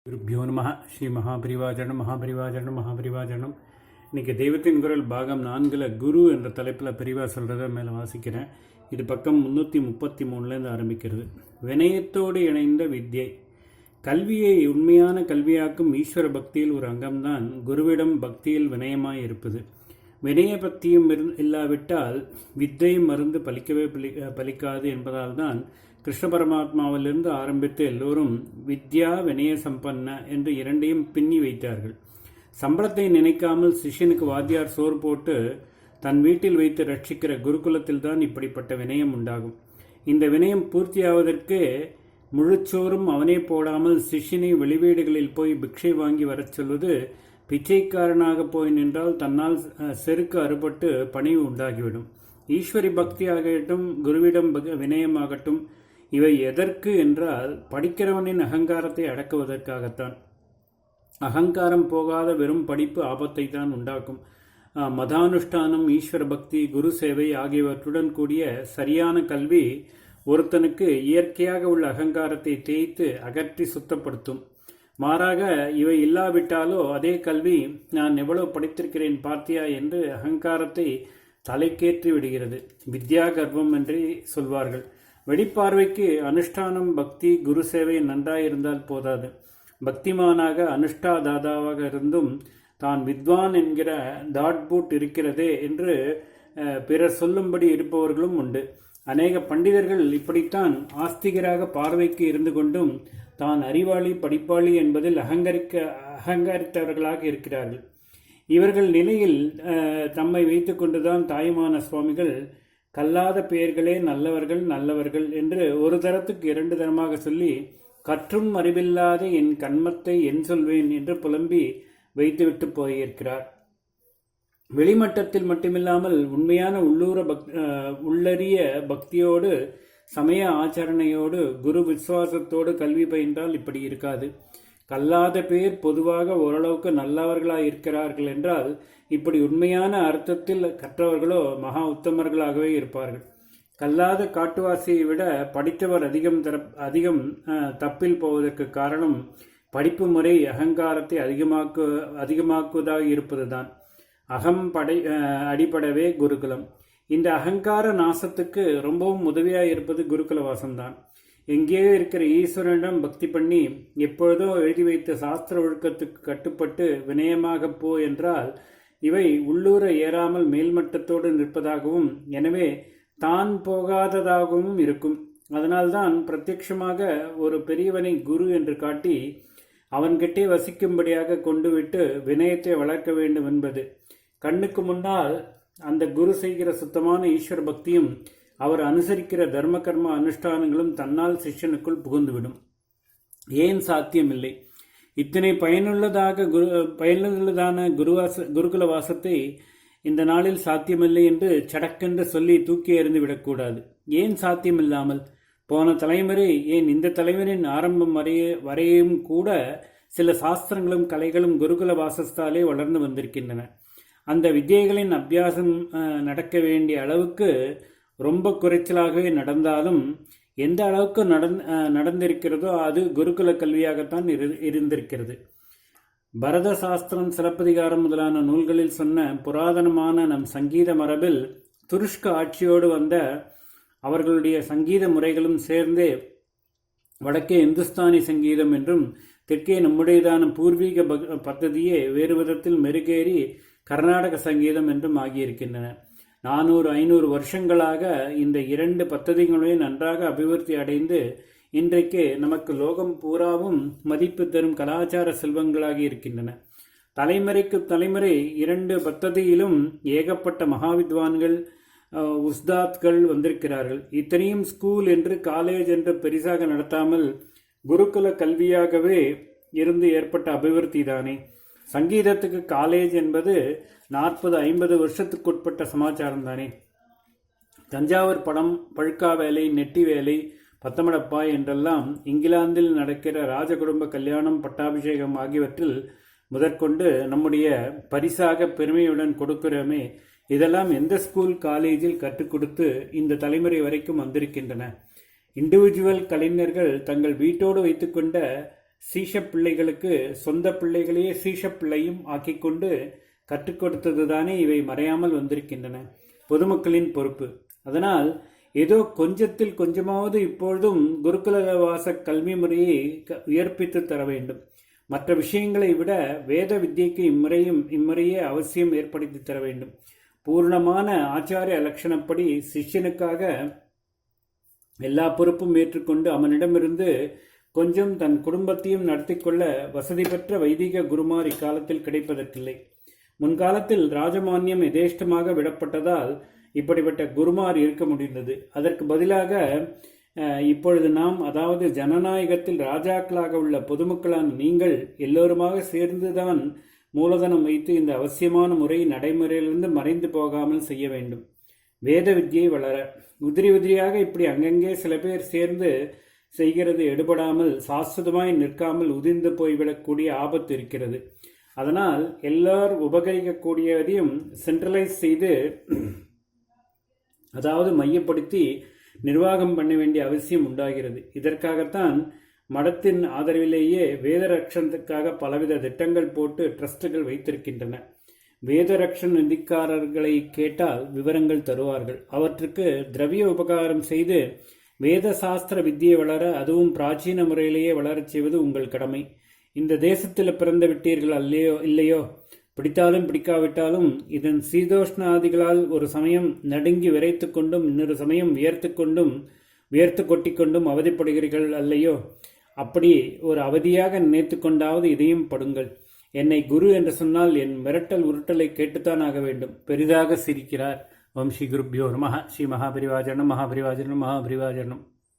குருப்பியோ நம ஸ்ரீ மகாபரிவாஜனம் மகாபரிவாஜனம் மகாபரிவாஜனம். இன்றைக்கி தெய்வத்தின் குரல் பாகம் 4 குரு என்ற தலைப்பில் பெரிவா சொல்கிறத மேலே வாசிக்கிறேன். இது பக்கம் 333 ஆரம்பிக்கிறது. வினயத்தோடு இணைந்த வித்யை. கல்வியை உண்மையான கல்வியாக்கும் ஈஸ்வர பக்தியில் ஒரு அங்கம்தான் குருவிடம் பக்தியில் வினயமாய் இருப்பது. வினய பக்தியும் இல்லாவிட்டால் வித்தை மருந்து பலிக்கவே பலிக்காது என்பதால் தான் கிருஷ்ண பரமாத்மாவிலிருந்து ஆரம்பித்து எல்லோரும் வித்யா வினய சம்பன்ன என்று இரண்டையும் பின்னி வைத்தார்கள். சம்பளத்தை நினைக்காமல் சிஷ்யனுக்கு வாத்தியார் சோறு போட்டு தன் வீட்டில் வைத்து ரட்சிக்கிற குருகுலத்தில் தான் இப்படிப்பட்ட வினயம் உண்டாகும். இந்த வினயம் பூர்த்தியாவதற்கு முழுச்சோறும் அவனே போடாமல் சிஷ்யனை வெளிவீடுகளில் போய் பிக்ஷை வாங்கி வரச் சொல்வது பிச்சைக்காரனாக போய் நின்றால் தன்னால் செருக்கு அறுபட்டு பணிவு உண்டாகிவிடும். ஈஸ்வரி பக்தியாகட்டும் குருவிடம் வினயமாகட்டும் இவை எதற்கு என்றால் படிக்கிறவனின் அகங்காரத்தை அடக்குவதற்காகத்தான். அகங்காரம் போகாத வெறும் படிப்பு ஆபத்தை தான் உண்டாக்கும். மதானுஷ்டானம் ஈஸ்வர பக்தி குரு சேவை ஆகியவற்றுடன் கூடிய சரியான கல்வி ஒருத்தனுக்கு இயற்கையாக உள்ள அகங்காரத்தை தேய்த்து அகற்றி சுத்தப்படுத்தும். மாறாக இவை இல்லாவிட்டாலோ அதே கல்வி நான் எவ்வளவு படித்திருக்கிறேன் பார்த்தியா என்று அகங்காரத்தை தலைக்கேற்றி விடுகிறது. வித்யா கர்வம் என்றே சொல்வார்கள். வெளிப்பார்வைக்கு அனுஷ்டானம் பக்தி குரு சேவை நன்றாயிருந்தால் போதாது. பக்திமானாக அனுஷ்டாதாதாவாக இருந்தும் தான் வித்வான் என்கிற தாட்பூட் இருக்கிறதே என்று பிறர் சொல்லும்படி இருப்பவர்களும் உண்டு. அநேக பண்டிதர்கள் இப்படித்தான் ஆஸ்திகராக பார்வைக்கு இருந்து கொண்டும் தான் அறிவாளி படிப்பாளி என்பதில் அகங்கரித்தவர்களாக இருக்கிறார்கள். இவர்கள் நிலையில் தம்மை வைத்து கொண்டுதான் தாயுமான சுவாமிகள் கல்லாத பெயர்களே நல்லவர்கள் நல்லவர்கள் என்று ஒரு தரத்துக்கு 2 தரமாக சொல்லி கற்றும் அறிவில்லாத என் கண்மத்தை என் சொல்வேன் என்று புலம்பி வைத்துவிட்டு போயிருக்கிறார். வெளிமட்டத்தில் மட்டுமில்லாமல் உண்மையான உள்ளறிய பக்தியோடு சமய ஆச்சரணையோடு குரு விசுவாசத்தோடு கல்வி பயின்றால் இப்படி இருக்காது. கல்லாத பேர் பொதுவாக ஓரளவுக்கு நல்லவர்களாக இருக்கிறார்கள் என்றால் இப்படி உண்மையான அர்த்தத்தில் கற்றவர்களோ மகா உத்தமர்களாகவே இருப்பார்கள். கல்லாத காட்டுவாசியை விட படித்தவர் அதிகம் தப்பில் போவதற்கு காரணம் படிப்பு முறை அகங்காரத்தை அதிகமாக்குவதாக இருப்பதுதான். அடிப்படவே குருகுலம். இந்த அகங்கார நாசத்துக்கு ரொம்பவும் உதவியாக இருப்பது குருகுல வாசம்தான். எங்கேயோ இருக்கிற ஈஸ்வரனிடம் பக்தி பண்ணி எப்பொழுதோ எழுதி வைத்த சாஸ்திர ஒழுக்கத்துக்கு கட்டுப்பட்டு வினயமாக போ என்றால் இவை உள்ளூர ஏறாமல் மேல்மட்டத்தோடு நிற்பதாகவும் எனவே தான் போகாததாகவும் இருக்கும். அதனால்தான் பிரத்யட்சமாக ஒரு பெரியவனை குரு என்று காட்டி அவன்கிட்டே வசிக்கும்படியாக கொண்டு விட்டு வினயத்தை வளர்க்க வேண்டும் என்பது. கண்ணுக்கு முன்னால் அந்த குரு செய்கிற சுத்தமான ஈஸ்வர பக்தியும் அவர் அனுசரிக்கிற தர்ம கர்ம அனுஷ்டானங்களும் தன்னால் சிஷ்யனுக்குள் புகுந்துவிடும். ஏன் சாத்தியமில்லை? இத்தனை பயனுள்ளதான குருகுல வாசத்தை இந்த நாளில் சாத்தியமில்லை என்று சடக்கென்று சொல்லி தூக்கி எறிந்து விடக்கூடாது. ஏன் சாத்தியமில்லாமல்? போன தலைமுறை ஏன் இந்த தலைவரின் ஆரம்பம் வரையும் கூட சில சாஸ்திரங்களும் கலைகளும் குருகுல வாசத்தாலே வளர்ந்து வந்திருக்கின்றன. அந்த வித்தியைகளின் அபியாசம் நடக்க வேண்டிய அளவுக்கு ரொம்ப குறைச்சலாகவே நடந்தாலும் எந்த அளவுக்கு நடந்திருக்கிறதோ அது குருகுல கல்வியாகத்தான் இருந்திருக்கிறது. பரத சாஸ்திரம் சிலப்பதிகாரம் முதலான நூல்களில் சொன்ன புராதனமான நம் சங்கீத மரபில் துருஷ்க ஆட்சியோடு வந்த அவர்களுடைய சங்கீத முறைகளும் சேர்ந்தே வடக்கே இந்துஸ்தானி சங்கீதம் என்றும் தெற்கே நம்முடையதான பூர்வீக பദ്ധதியே வேறு விதத்தில் மெருகேறி கர்நாடக சங்கீதம் என்றும் ஆகியிருக்கின்றன. 400-500 வருஷங்களாக இந்த 2 பத்ததிகளுமே நன்றாக அபிவிருத்தி அடைந்து இன்றைக்கு நமக்கு லோகம் பூராவும் மதிப்பு தரும் கலாச்சார செல்வங்களாகி இருக்கின்றன. தலைமுறைக்கு தலைமுறை 2 பத்ததியிலும் ஏகப்பட்ட மகாவித்வான்கள் உஸ்தாத்கள் வந்திருக்கிறார்கள். இத்தனையும் ஸ்கூல் என்று காலேஜ் என்று பெரிசாக நடத்தாமல் குருகுல கல்வியாகவே இருந்து ஏற்பட்ட அபிவிருத்தி தானே. சங்கீதத்துக்கு காலேஜ் என்பது 40-50 வருஷத்துக்குட்பட்ட சமாச்சாரம் தானே. தஞ்சாவூர் படம், பழுக்கா வேலை, நெட்டி வேலை, பத்தமடப்பா என்றெல்லாம் இங்கிலாந்தில் நடக்கிற ராஜகுடும்ப கல்யாணம் பட்டாபிஷேகம் ஆகியவற்றில் முதற்கொண்டு நம்முடைய பரிசாக பெருமையுடன் கொடுக்கிறோமே, இதெல்லாம் எந்த ஸ்கூல் காலேஜில் கற்றுக் கொடுத்து இந்த தலைமுறை வரைக்கும் வந்திருக்கின்றன. இண்டிவிஜுவல் கலைஞர்கள் தங்கள் வீட்டோடு வைத்துக்கொண்ட சீஷ பிள்ளைகளுக்கு சொந்த பிள்ளைகளையே சீஷ பிள்ளையும் ஆக்கிக்கொண்டு கற்றுக் கொடுத்ததுதானே இவை மறையாமல் வந்திருக்கின்றன. பொதுமக்களின் பொறுப்பு. அதனால் ஏதோ கொஞ்சத்தில் கொஞ்சமாவது இப்பொழுதும் குருகுலவாச கல்வி முறையை உயர்ப்பித்து தர வேண்டும். மற்ற விஷயங்களை விட வேத வித்தியைக்கு இம்முறையே அவசியம் ஏற்படுத்தி தர வேண்டும். பூர்ணமான ஆச்சாரிய லட்சணப்படி சிஷ்யனுக்காக எல்லா பொறுப்பும் ஏற்றுக்கொண்டு அவனிடமிருந்து கொஞ்சம் தன் குடும்பத்தையும் நடத்தி கொள்ள வசதி பெற்ற வைதிக குருமார் இக்காலத்தில் கிடைப்பதற்கில்லை. முன்காலத்தில் ராஜமானியம் எதேஷ்டமாக விடப்பட்டதால் இப்படிப்பட்ட குருமார் இருக்க முடிந்தது. அதற்கு பதிலாக இப்பொழுது நாம், அதாவது ஜனநாயகத்தில் ராஜாக்களாக உள்ள பொதுமக்களான நீங்கள் எல்லோருமாக சேர்ந்துதான் மூலதனம் வைத்து இந்த அவசியமான முறை நடைமுறையிலிருந்து மறைந்து போகாமல் செய்ய வேண்டும். வேத வித்தியை வளர உதிரியாக இப்படி அங்கங்கே சில பேர் சேர்ந்து செய்கிறது எடுபடாமல் சாஸ்வதமாய் நிற்காமல் உதிர்ந்து போய்விடக்கூடிய ஆபத்து இருக்கிறது. அதனால் எல்லார் உபகரிக்கக்கூடியதையும் சென்ட்ரலைஸ் செய்து, அதாவது மையப்படுத்தி நிர்வாகம் பண்ண வேண்டிய அவசியம் உண்டாகிறது. இதற்காகத்தான் மடத்தின் ஆதரவிலேயே வேத ரட்சணத்துக்காக பலவித திட்டங்கள் போட்டு ட்ரஸ்டுகள் வைத்திருக்கின்றன. வேத ரட்சண நிதிக்காரர்களை கேட்டால் விவரங்கள் தருவார்கள். அவற்றுக்கு திரவிய உபகாரம் செய்து வேத சாஸ்திர வித்தியை வளர, அதுவும் பிராச்சீன முறையிலேயே வளரச் செய்வது உங்கள் கடமை. இந்த தேசத்தில் பிறந்து விட்டீர்கள் இல்லையோ, பிடித்தாலும் பிடிக்காவிட்டாலும் இதன் சீதோஷ்ணாதிகளால் ஒரு சமயம் நடுங்கி விரைத்து கொண்டும் இன்னொரு சமயம் வியர்த்து கொட்டிக்கொண்டும் அவதிப்படுகிறீர்கள் அல்லையோ? அப்படி ஒரு அவதியாக நினைத்து கொண்டாவது இதையும் படுங்கள். என்னை குரு என்று சொன்னால் என் மிரட்டல் உருட்டலை கேட்டுத்தான் ஆக வேண்டும். பெரிதாக சிரிக்கிறார். ஓம் ஸ்ரீ குருப்யோ நமஹ. ஸ்ரீ மகாபரிவாஜனம் மகாபரிவாஜனம் மகாபரிவாஜனம்.